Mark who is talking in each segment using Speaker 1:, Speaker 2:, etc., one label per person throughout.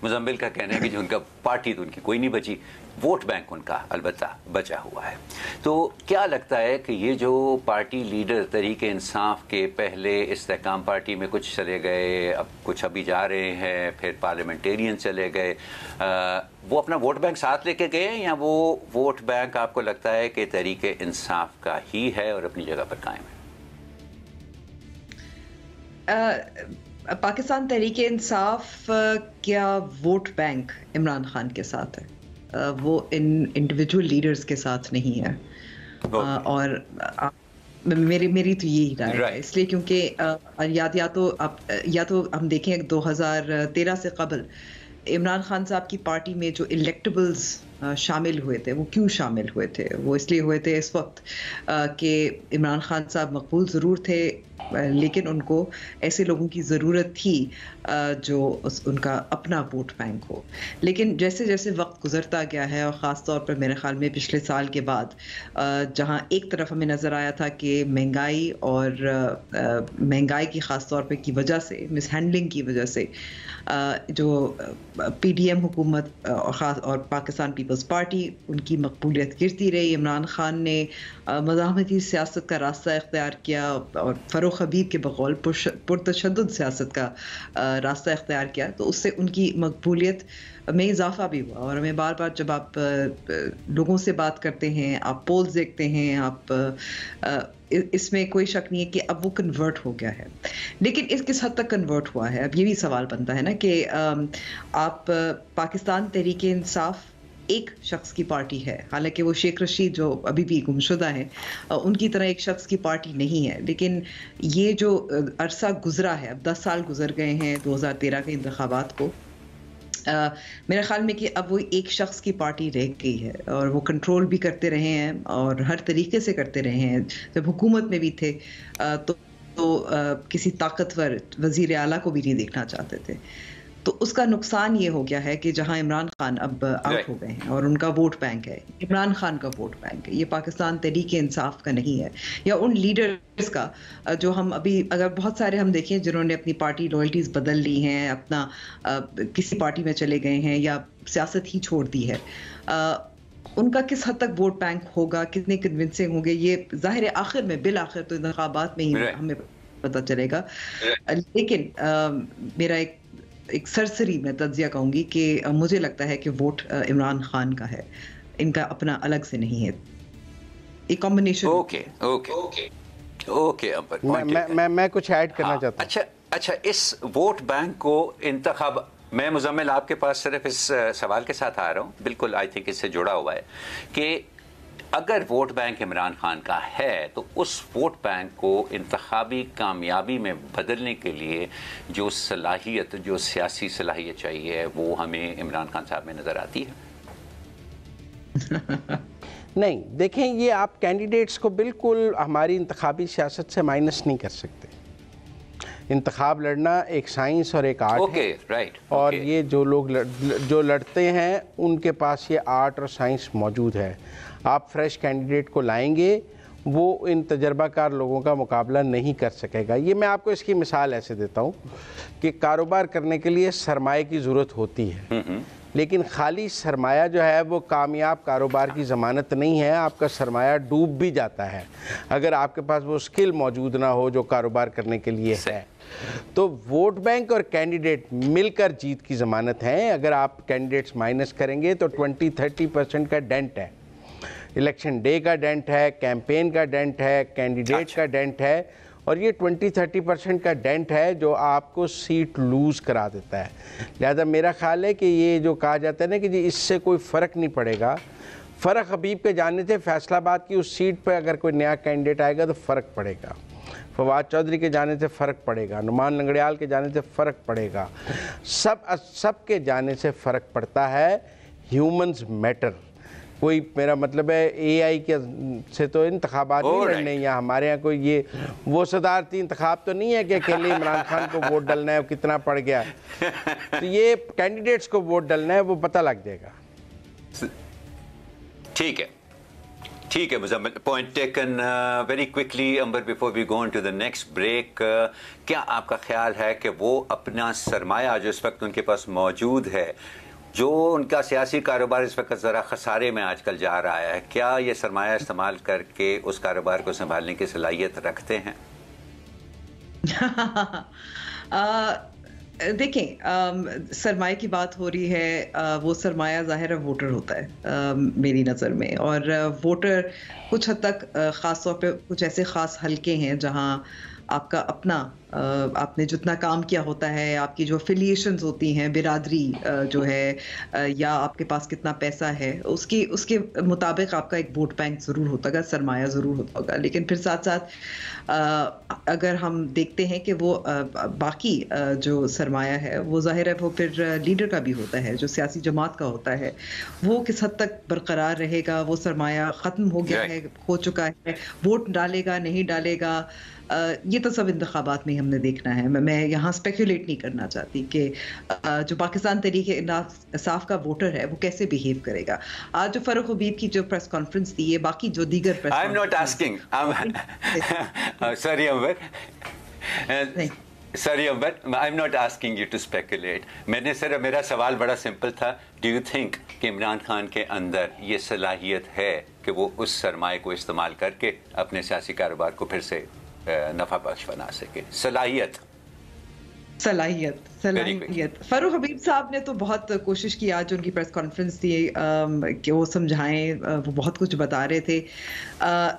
Speaker 1: مزمل کا کہنا ہے کہ جو ان کا پارٹی تو ان کی کوئی نہیں بچی، ووٹ بینک ان کا البتہ بچا ہوا ہے۔ تو کیا لگتا ہے کہ یہ جو پارٹی لیڈر تحریک انصاف کے پہلے استحکام پارٹی میں کچھ چلے گئے، اب کچھ ابھی جا رہے ہیں، پھر پارلیمنٹیرین چلے گئے، وہ اپنا ووٹ بینک ساتھ لے کے گئے ہیں، یا وہ ووٹ بینک آپ کو لگتا ہے کہ تحریک انصاف کا ہی ہے اور اپنی جگہ پر قائم ہے؟
Speaker 2: پاکستان تحریک انصاف کیا ووٹ بینک عمران خان کے ساتھ ہے، وہ انڈیویجول لیڈرز کے ساتھ نہیں ہے۔ اور میری تو یہی رائے ہے، اس لیے کیونکہ یا تو ہم دیکھیں 2013 سے قبل عمران خان صاحب کی پارٹی میں جو الیکٹیبلز شامل ہوئے تھے، وہ کیوں شامل ہوئے تھے؟ وہ اس لیے ہوئے تھے اس وقت کہ عمران خان صاحب مقبول ضرور تھے، لیکن ان کو ایسے لوگوں کی ضرورت تھی جو ان کا اپنا ووٹ بینک ہو۔ لیکن جیسے جیسے وقت گزرتا گیا ہے، اور خاص طور پر میرے خیال میں پچھلے سال کے بعد، جہاں ایک طرف ہمیں نظر آیا تھا کہ مہنگائی کی خاص طور پہ کی وجہ سے، مس ہینڈلنگ کی وجہ سے، جو پی ڈی ایم حکومت اور پاکستان پیپلز پارٹی، ان کی مقبولیت گرتی رہی۔ عمران خان نے مزاحمتی سیاست کا راستہ اختیار کیا اور فروخ حبیب کے بقول پرتشدد سیاست کا راستہ اختیار کیا، تو اس سے ان کی مقبولیت میں اضافہ بھی ہوا۔ اور ہمیں بار بار جب آپ لوگوں سے بات کرتے ہیں، آپ پولز دیکھتے ہیں، آپ اس میں کوئی شک نہیں ہے کہ اب وہ کنورٹ ہو گیا ہے۔ لیکن اس کس حد تک کنورٹ ہوا ہے، اب یہ بھی سوال بنتا ہے نا کہ آپ پاکستان تحریک انصاف ایک شخص کی پارٹی ہے، حالانکہ وہ شیخ رشید جو ابھی بھی گمشدہ ہیں، ان کی طرح ایک شخص کی پارٹی نہیں ہے۔ لیکن یہ جو عرصہ گزرا ہے، اب 10 سال گزر گئے ہیں 2013 کے انتخابات کو، میرے خیال میں کہ اب وہ ایک شخص کی پارٹی رہ گئی ہے، اور وہ کنٹرول بھی کرتے رہے ہیں اور ہر طریقے سے کرتے رہے ہیں۔ جب حکومت میں بھی تھے تو کسی طاقتور وزیر اعلیٰ کو بھی نہیں دیکھنا چاہتے تھے۔ تو اس کا نقصان یہ ہو گیا ہے کہ جہاں عمران خان اب آؤٹ ہو گئے ہیں اور ان کا ووٹ بینک ہے، عمران خان کا ووٹ بینک ہے، یہ پاکستان تحریک انصاف کا نہیں ہے، یا ان لیڈرز کا جو ہم ابھی اگر بہت سارے ہم دیکھیں جنہوں نے اپنی پارٹی لوئلٹیز بدل لی ہیں، اپنا کسی پارٹی میں چلے گئے ہیں یا سیاست ہی چھوڑ دی ہے، ان کا کس حد تک ووٹ بینک ہوگا، کتنے کنونسنگ ہوں گے، یہ ظاہر آخر میں بالآخر تو انتخابات میں ہی ہمیں پتہ چلے گا۔ لیکن میرا ایک سرسری میں تجزیہ کہوں گی کہ مجھے لگتا ہے کہ ووٹ عمران خان کا ہے، ان کا اپنا الگ سے نہیں ہے، ایک کمبینیشن۔
Speaker 1: اوکے
Speaker 3: میں کچھ ایڈ کرنا چاہتا ہوں۔
Speaker 1: اچھا، اس ووٹ بینک کو انتخاب، میں مزمل آپ کے پاس صرف اس سوال کے ساتھ آ رہا ہوں، بالکل آئی تھنک اس سے جڑا ہوا ہے کہ اگر ووٹ بینک عمران خان کا ہے تو اس ووٹ بینک کو انتخابی کامیابی میں بدلنے کے لیے جو صلاحیت، جو سیاسی صلاحیت چاہیے، وہ ہمیں عمران خان صاحب میں نظر آتی ہے؟
Speaker 3: نہیں، دیکھیں، یہ آپ کینڈیڈیٹس کو بالکل ہماری انتخابی سیاست سے مائنس نہیں کر سکتے۔ انتخاب لڑنا ایک سائنس اور ایک آرٹ ہے، اور یہ جو لوگ جو لڑتے ہیں ان کے پاس یہ آرٹ اور سائنس موجود ہے۔ آپ فریش کینڈیڈیٹ کو لائیں گے، وہ ان تجربہ کار لوگوں کا مقابلہ نہیں کر سکے گا۔ یہ میں آپ کو اس کی مثال ایسے دیتا ہوں کہ کاروبار کرنے کے لیے سرمایہ کی ضرورت ہوتی ہے، لیکن خالی سرمایہ جو ہے وہ کامیاب کاروبار کی ضمانت نہیں ہے۔ آپ کا سرمایہ ڈوب بھی جاتا ہے اگر آپ کے پاس وہ سکل موجود نہ ہو جو کاروبار کرنے کے لیے ہے۔ تو ووٹ بینک اور کینڈیڈیٹ مل کر جیت کی ضمانت ہیں۔ اگر آپ کینڈیڈیٹس مائنس کریں گے تو 20-30% کا ڈینٹ ہے، الیکشن ڈے کا ڈینٹ ہے، کیمپین کا ڈینٹ ہے، کینڈیڈیٹ کا ڈینٹ ہے، اور یہ 20-30% کا ڈینٹ ہے جو آپ کو سیٹ لوز کرا دیتا ہے۔ لہذا میرا خیال ہے کہ یہ جو کہا جاتا ہے نا کہ جی اس سے کوئی فرق نہیں پڑے گا، فرق حبیب کے جانے سے فیصل آباد کی اس سیٹ پہ اگر کوئی نیا کینڈیڈیٹ آئے گا تو فرق پڑے گا، فواد چودھری کے جانے سے فرق پڑے گا، نعمان لنگڑیال کے جانے سے فرق پڑے گا، سب کے جانے سے فرق پڑتا ہے۔ Humans matter. کوئی میرا مطلب ہے اے آئی کے سے تو انتخابات نہیں لڑنے، یا ہمارے ہاں کوئی یہ وہ صدارتی انتخاب تو نہیں ہے کہ اکیلے عمران خان کو ووٹ ڈلنا ہے، کتنا پڑ گیا، تو یہ کینڈیڈیٹس کو ووٹ ڈلنا ہے، وہ پتہ لگ جائے گا۔
Speaker 1: ٹھیک ہے، ٹھیک ہے Muzammil, point taken. Very quickly Amber before we go to the next break, کیا آپ کا خیال ہے کہ وہ اپنا سرمایہ جو اس وقت ان کے پاس موجود ہے, جو ان کا سیاسی کاروبار اس وقت ذرا خسارے میں آج کل جا رہا ہے, کیا یہ سرمایہ استعمال کر کے اس کاروبار کو سنبھالنے کی صلاحیت رکھتے ہیں؟
Speaker 2: دیکھیں, سرمایہ کی بات ہو رہی ہے, وہ سرمایہ ظاہر ہے ووٹر ہوتا ہے میری نظر میں, اور ووٹر کچھ حد تک خاص طور پہ کچھ ایسے خاص حلقے ہیں جہاں آپ کا اپنا آپ نے جتنا کام کیا ہوتا ہے, آپ کی جو افیلیشنز ہوتی ہیں, برادری جو ہے, یا آپ کے پاس کتنا پیسہ ہے, اس کے مطابق آپ کا ایک ووٹ بینک ضرور ہوتا ہوگا, سرمایہ ضرور ہوتا ہوگا. لیکن پھر ساتھ ساتھ اگر ہم دیکھتے ہیں کہ وہ باقی جو سرمایہ ہے وہ ظاہر ہے وہ پھر لیڈر کا بھی ہوتا ہے, جو سیاسی جماعت کا ہوتا ہے, وہ کس حد تک برقرار رہے گا, وہ سرمایہ ختم ہو گیا ہے, ہو چکا ہے, ووٹ ڈالے گا نہیں ڈالے گا, یہ تو سب انتخابات میں ہم نے دیکھنا ہے. میں یہاں اسپیکولیٹ نہیں کرنا چاہتی کہ جو پاکستان تحریک انصاف کا ووٹر ہے وہ کیسے بیہیو کرے گا. آج جو فاروق حبیب کی جو پریس کانفرنس دی ہے, باقی جو دیگر press
Speaker 1: Sorry, but I'm not asking you to speculate. میرا سوال بڑا سمپل تھا. Do you think کہ عمران خان کے اندر یہ صلاحیت ہے کہ وہ اس سرمایہ کو استعمال کر کے اپنے سیاسی کاروبار کو پھر سے نفع بخش بنا سکے؟ صلاحیت
Speaker 2: فاروق حبیب صاحب نے تو بہت کوشش کی, آج ان کی پریس کانفرنس تھی کہ وہ سمجھائیں, وہ بہت کچھ بتا رہے تھے.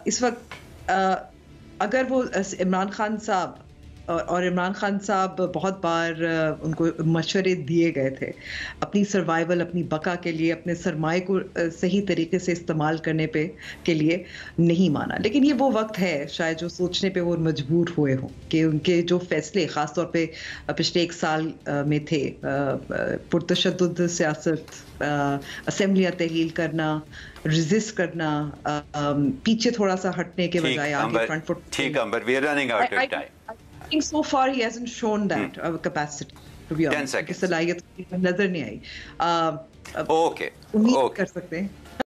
Speaker 2: اس وقت اگر وہ عمران خان صاحب اور عمران خان صاحب بہت بار ان کو مشورے دیے گئے تھے اپنی سروائیول, اپنی بقا کے لیے, اپنے سرمایہ کو صحیح طریقے سے استعمال کرنے کے لیے نہیں مانا. لیکن یہ وہ وقت ہے شاید جو سوچنے پہ وہ مجبور ہوئے ہوں کہ ان کے جو فیصلے خاص طور پہ پچھلے 1 سال میں تھے, پرتشدد سیاست, اسمبلیاں تحلیل کرنا, ریزسٹ کرنا, پیچھے تھوڑا سا ہٹنے کے بجائے آگے فرنٹ فٹ.
Speaker 1: ٹھیک ہے, we are running out of time.
Speaker 2: I think so far he hasn't shown that capacity, to be honest. 10 seconds. صلاحیت نظر نہیں آئی.
Speaker 1: اوکے
Speaker 2: امید کر سکتے ہیں